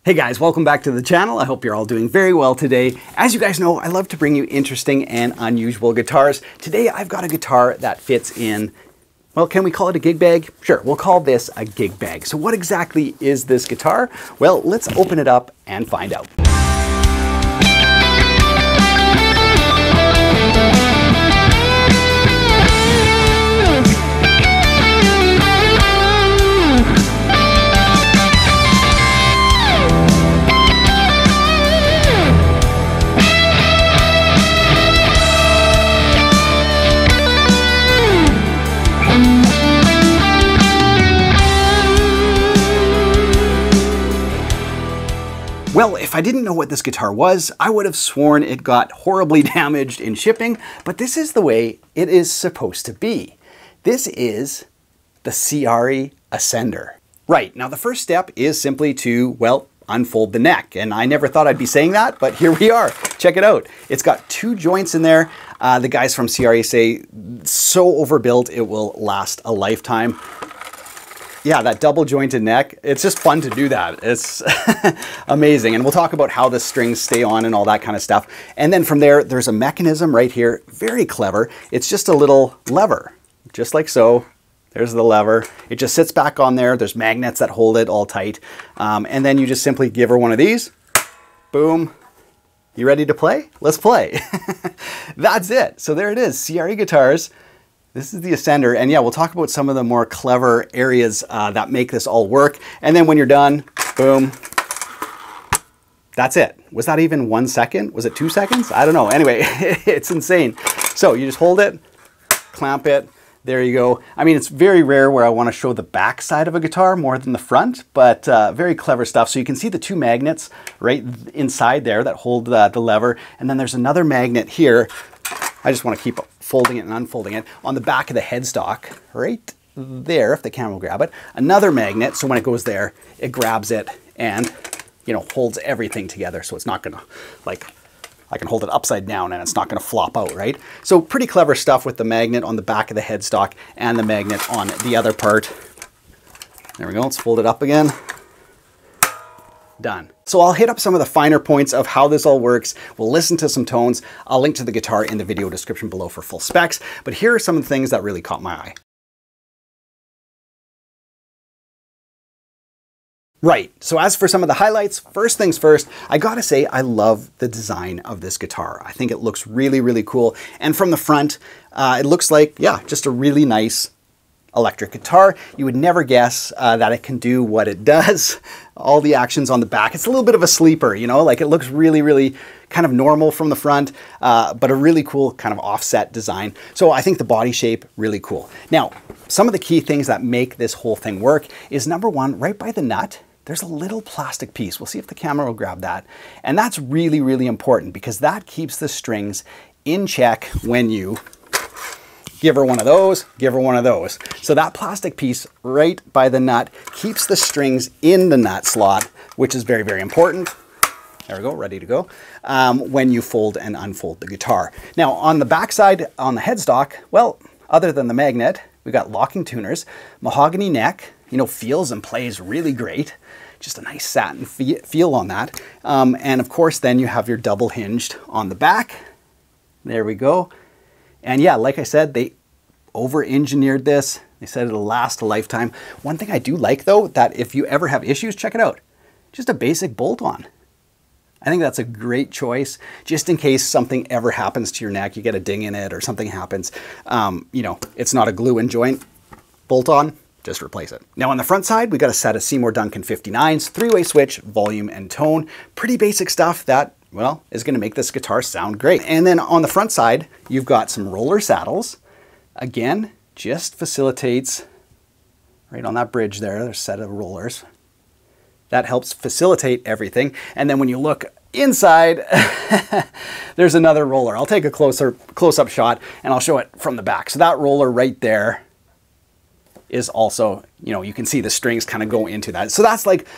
Hey guys, welcome back to the channel. I hope you're all doing very well today. As you guys know, I love to bring you interesting and unusual guitars. Today I've got a guitar that fits in, well, can we call it a gig bag? Sure, we'll call this a gig bag. So what exactly is this guitar? Well, let's open it up and find out. Well, if I didn't know what this guitar was, I would have sworn it got horribly damaged in shipping, but this is the way it is supposed to be. This is the CRE Ascender. Right, now the first step is simply to, well, unfold the neck. And I never thought I'd be saying that, but here we are. Check it out. It's got two joints in there. The guys from CRE say, so overbuilt, it will last a lifetime. Yeah, that double jointed neck, it's just fun to do that. It's amazing. And we'll talk about how the strings stay on and all that kind of stuff. And then from there, there's a mechanism right here, very clever. It's just a little lever, just like so. There's the lever. It just sits back on there. There's magnets that hold it all tight. And then you just simply give her one of these. Boom. You ready to play? Let's play. That's it. So there it is, CRE guitars. This is the Ascender, and yeah, we'll talk about some of the more clever areas that make this all work. And then when you're done, boom, that's it. Was that even 1 second? Was it 2 seconds? I don't know. Anyway, it's insane. So you just hold it, clamp it, there you go. I mean, it's very rare where I want to show the back side of a guitar more than the front, but very clever stuff. So you can see the two magnets right inside there that hold the lever, and then there's another magnet here. I just want to keep folding it and unfolding it on the back of the headstock right there, if the camera will grab it. Another magnet, so when it goes there, it grabs it and, you know, holds everything together. So it's not gonna, like, I can hold it upside down and it's not gonna flop out, right? So pretty clever stuff with the magnet on the back of the headstock and the magnet on the other part. There we go, let's fold it up again. Done. So I'll hit up some of the finer points of how this all works. We'll listen to some tones. I'll link to the guitar in the video description below for full specs, but here are some of the things that really caught my eye. Right, so as for some of the highlights, first things first, I gotta say I love the design of this guitar. I think it looks really, really cool. And from the front, it looks like, yeah, just a really nice electric guitar. You would never guess that it can do what it does. All the actions on the back. It's a little bit of a sleeper, you know, like it looks really, really kind of normal from the front, but a really cool kind of offset design. So I think the body shape, really cool. Now, some of the key things that make this whole thing work is number one, right by the nut, there's a little plastic piece. We'll see if the camera will grab that. And that's really, really important because that keeps the strings in check when you give her one of those, give her one of those. So that plastic piece right by the nut keeps the strings in the nut slot, which is very, very important. There we go, ready to go, when you fold and unfold the guitar. Now on the back side, on the headstock, well, other than the magnet, we've got locking tuners, mahogany neck, you know, feels and plays really great. Just a nice satin feel on that. And of course, then you have your double hinged on the back. There we go. And yeah, like I said, they over-engineered this. They said it'll last a lifetime. One thing I do like though, that if you ever have issues, check it out. Just a basic bolt-on. I think that's a great choice, just in case something ever happens to your neck, you get a ding in it or something happens. You know, it's not a glue-in joint. Bolt-on, just replace it. Now on the front side, we got a set of Seymour Duncan 59s, three-way switch, volume and tone. Pretty basic stuff that, well, is gonna make this guitar sound great. And then on the front side, you've got some roller saddles. Again, just facilitates, right on that bridge there, there's a set of rollers. That helps facilitate everything. And then when you look inside, there's another roller. I'll take a close-up shot and I'll show it from the back. So that roller right there is also, you know, you can see the strings kind of go into that. So that's like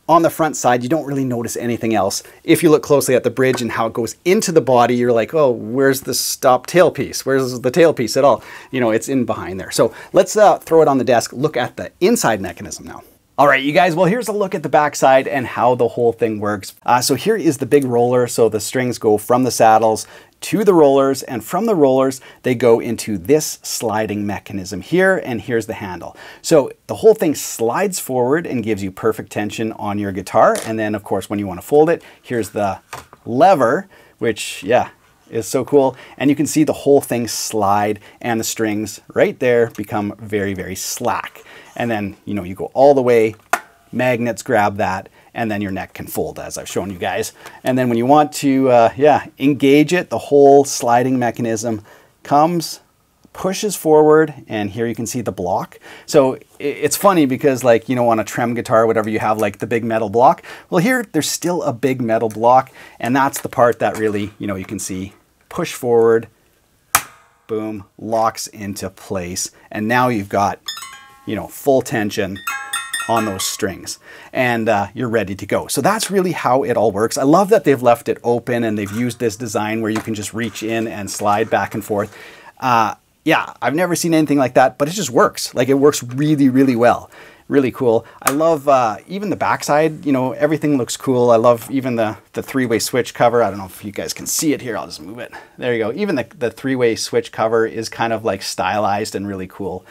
on the front side, you don't really notice anything else. If you look closely at the bridge and how it goes into the body, you're like, oh, where's the stop tailpiece? Where's the tailpiece at all? You know, it's in behind there. So let's throw it on the desk, look at the inside mechanism now. All right, you guys, well, here's a look at the backside and how the whole thing works. So here is the big roller. So the strings go from the saddles to the rollers, and from the rollers, they go into this sliding mechanism here, and here's the handle. So the whole thing slides forward and gives you perfect tension on your guitar. And then of course, when you want to fold it, here's the lever, which, yeah, is so cool. And you can see the whole thing slide, and the strings right there become very, very slack. And then, you know, you go all the way, magnets grab that, and then your neck can fold, as I've shown you guys. And then when you want to, engage it, the whole sliding mechanism comes, pushes forward, and here you can see the block. So it's funny because, like, you know, on a trem guitar or whatever, you have like the big metal block. Well, here there's still a big metal block, and that's the part that really, you know, you can see push forward, boom, locks into place, and now you've got, you know, full tension on those strings, and you're ready to go. So that's really how it all works. I love that they've left it open and they've used this design where you can just reach in and slide back and forth. Yeah, I've never seen anything like that, but it just works. Like, it works really, really well. Really cool. I love even the backside, you know, everything looks cool. I love even the three-way switch cover. I don't know if you guys can see it here. I'll just move it. There you go. Even the three-way switch cover is kind of like stylized and really cool.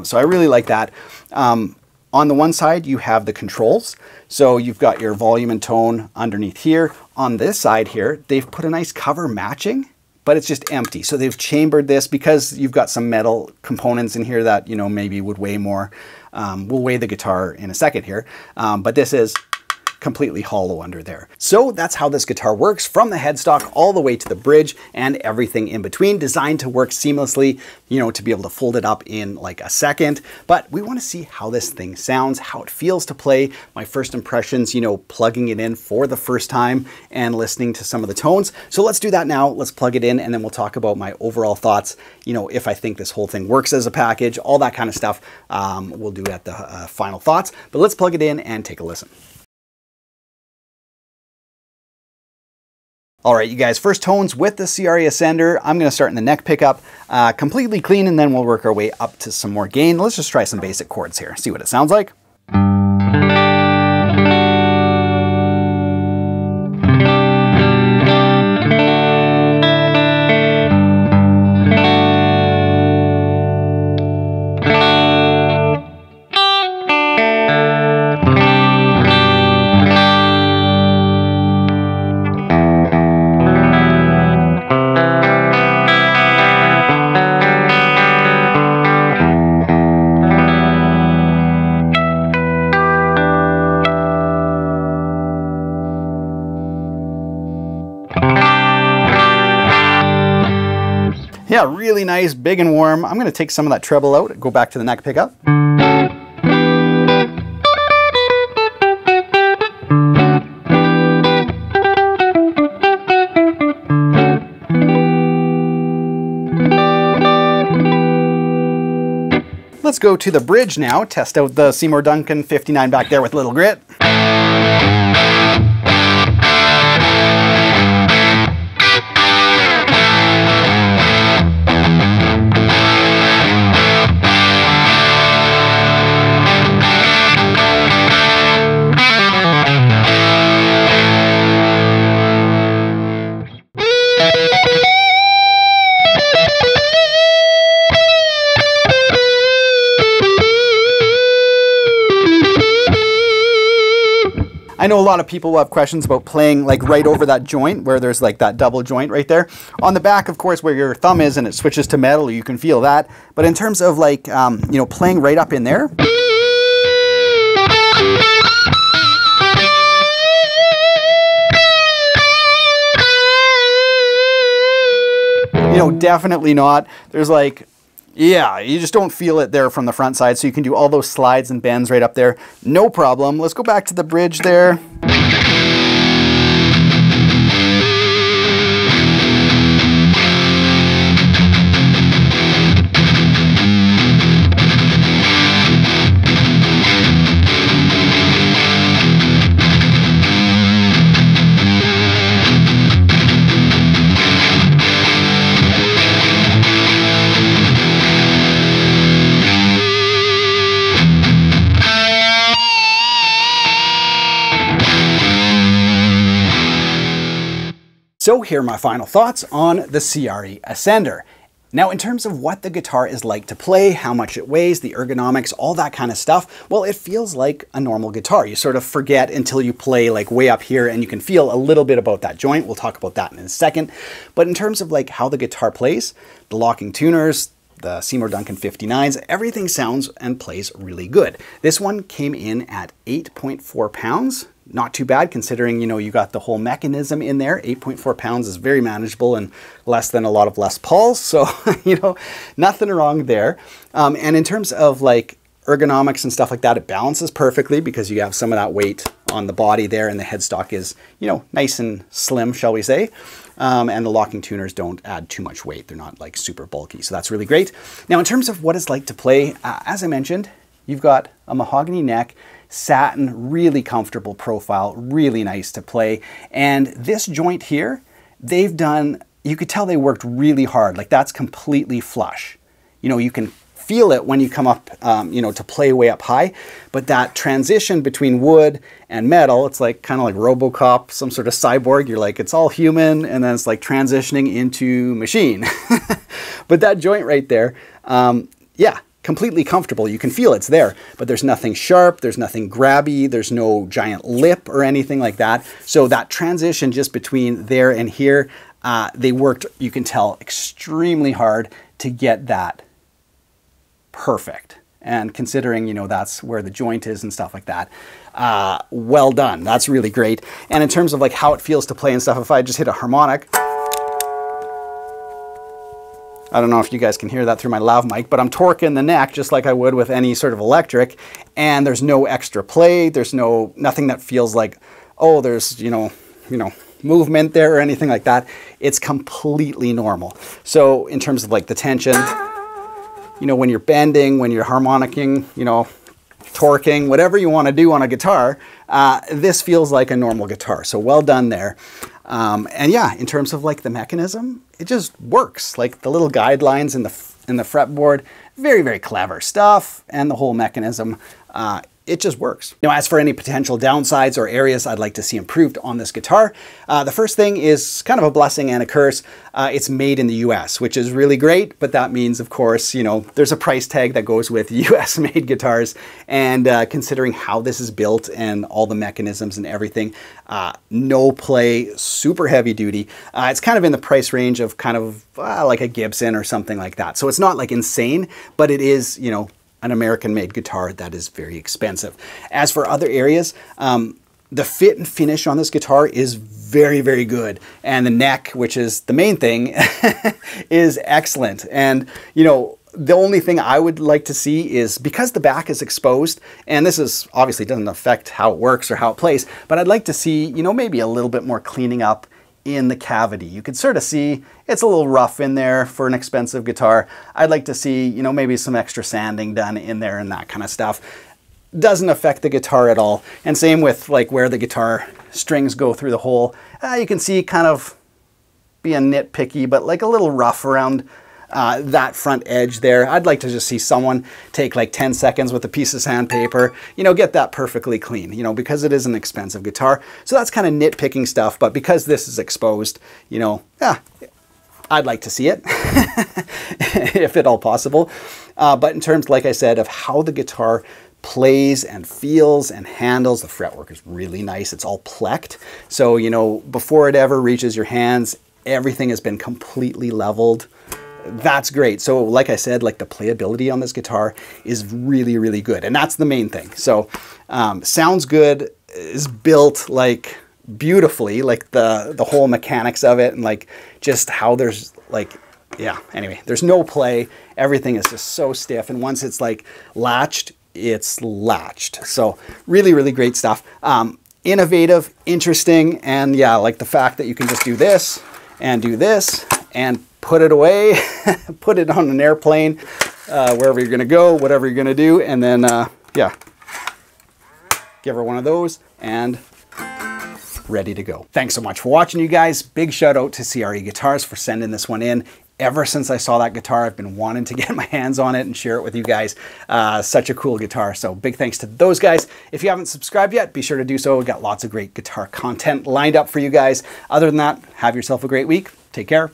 So I really like that. On the one side, you have the controls. So you've got your volume and tone underneath here. On this side here, they've put a nice cover matching, but it's just empty. So they've chambered this because you've got some metal components in here that, you know, maybe would weigh more. We'll weigh the guitar in a second here, but this is completely hollow under there. So that's how this guitar works, from the headstock all the way to the bridge and everything in between, designed to work seamlessly, you know, to be able to fold it up in like a second. But we want to see how this thing sounds, how it feels to play. My first impressions, you know, plugging it in for the first time and listening to some of the tones. So let's do that now. Let's plug it in, and then we'll talk about my overall thoughts, you know, if I think this whole thing works as a package, all that kind of stuff. We'll do at the final thoughts, but let's plug it in and take a listen. All right, you guys, first tones with the CRE Ascender. I'm going to start in the neck pickup, completely clean, and then we'll work our way up to some more gain. Let's just try some basic chords here, see what it sounds like. Yeah, really nice, big and warm. I'm going to take some of that treble out, go back to the neck pickup. Let's go to the bridge now, test out the Seymour Duncan 59 back there with a little grit. I know a lot of people will have questions about playing like right over that joint where there's like that double joint right there. On the back, of course, where your thumb is and it switches to metal, you can feel that. But in terms of like, you know, playing right up in there, you know, definitely not. There's like, yeah, you just don't feel it there from the front side, so you can do all those slides and bends right up there. No problem. Let's go back to the bridge there. So here are my final thoughts on the CRE Ascender. Now, in terms of what the guitar is like to play, how much it weighs, the ergonomics, all that kind of stuff, well, it feels like a normal guitar. You sort of forget until you play like way up here and you can feel a little bit about that joint. We'll talk about that in a second. But in terms of like how the guitar plays, the locking tuners, the Seymour Duncan 59s, everything sounds and plays really good. This one came in at 8.4 pounds. Not too bad considering, you know, you got the whole mechanism in there. 8.4 pounds is very manageable and less than a lot of Les Pauls. So, you know, nothing wrong there. And in terms of like ergonomics and stuff like that, it balances perfectly because you have some of that weight on the body there and the headstock is, you know, nice and slim, shall we say. And the locking tuners don't add too much weight. They're not like super bulky. So that's really great. Now, in terms of what it's like to play, as I mentioned, you've got a mahogany neck, satin, really comfortable profile, really nice to play. And this joint here, they've done, you could tell they worked really hard. Like that's completely flush. You know, you can feel it when you come up, you know, to play way up high, but that transition between wood and metal, it's like kind of like RoboCop, some sort of cyborg. You're like, it's all human, and then it's like transitioning into machine. But that joint right there, yeah, completely comfortable. You can feel it's there, but there's nothing sharp, there's nothing grabby, there's no giant lip or anything like that. So that transition just between there and here, they worked, you can tell, extremely hard to get that perfect. And considering, you know, that's where the joint is and stuff like that, well done. That's really great. And in terms of like how it feels to play and stuff, if I just hit a harmonic, I don't know if you guys can hear that through my lav mic, but I'm torquing the neck just like I would with any sort of electric, and there's no extra play. There's nothing that feels like, oh, there's, you know, movement there or anything like that. It's completely normal. So in terms of like the tension, you know, when you're bending, when you're harmonicking, you know, torquing, whatever you want to do on a guitar, this feels like a normal guitar. So well done there. And yeah, in terms of like the mechanism, it just works. Like the little guidelines in the fretboard, very, very clever stuff. And the whole mechanism, it just works. Now, as for any potential downsides or areas I'd like to see improved on this guitar, the first thing is kind of a blessing and a curse. It's made in the US, which is really great, but that means, of course, you know, there's a price tag that goes with US made guitars. And considering how this is built and all the mechanisms and everything, no play, super heavy duty. It's kind of in the price range of kind of like a Gibson or something like that. So it's not like insane, but it is, you know, an American-made guitar that is very expensive. As for other areas, the fit and finish on this guitar is very, very good. And the neck, which is the main thing, is excellent. And, you know, the only thing I would like to see is, because the back is exposed, and this is obviously doesn't affect how it works or how it plays, but I'd like to see, you know, maybe a little bit more cleaning up in the cavity. You could sort of see it's a little rough in there for an expensive guitar. I'd like to see, you know, maybe some extra sanding done in there and that kind of stuff. Doesn't affect the guitar at all. And same with like where the guitar strings go through the hole. You can see kind of being nitpicky, but like a little rough around that front edge there. I'd like to just see someone take like 10 seconds with a piece of sandpaper, you know, get that perfectly clean, you know, because it is an expensive guitar. So that's kind of nitpicking stuff, but because this is exposed, you know, yeah, I'd like to see it if at all possible. But in terms, like I said, of how the guitar plays and feels and handles, the fretwork is really nice. It's all plecked. So, you know, before it ever reaches your hands, everything has been completely leveled. That's great. So like I said, like the playability on this guitar is really, really good. And that's the main thing. So sounds good, is built like beautifully, like the whole mechanics of it and like just how there's like, yeah, anyway, there's no play. Everything is just so stiff. And once it's like latched, it's latched. So really, really great stuff. Innovative, interesting. And yeah, like the fact that you can just do this and put it away, put it on an airplane, wherever you're going to go, whatever you're going to do, and then, yeah, give her one of those, and ready to go. Thanks so much for watching, you guys. Big shout out to CRE Guitars for sending this one in. ever since I saw that guitar, I've been wanting to get my hands on it and share it with you guys. Such a cool guitar. So big thanks to those guys. If you haven't subscribed yet, be sure to do so. We've got lots of great guitar content lined up for you guys. Other than that, have yourself a great week. Take care.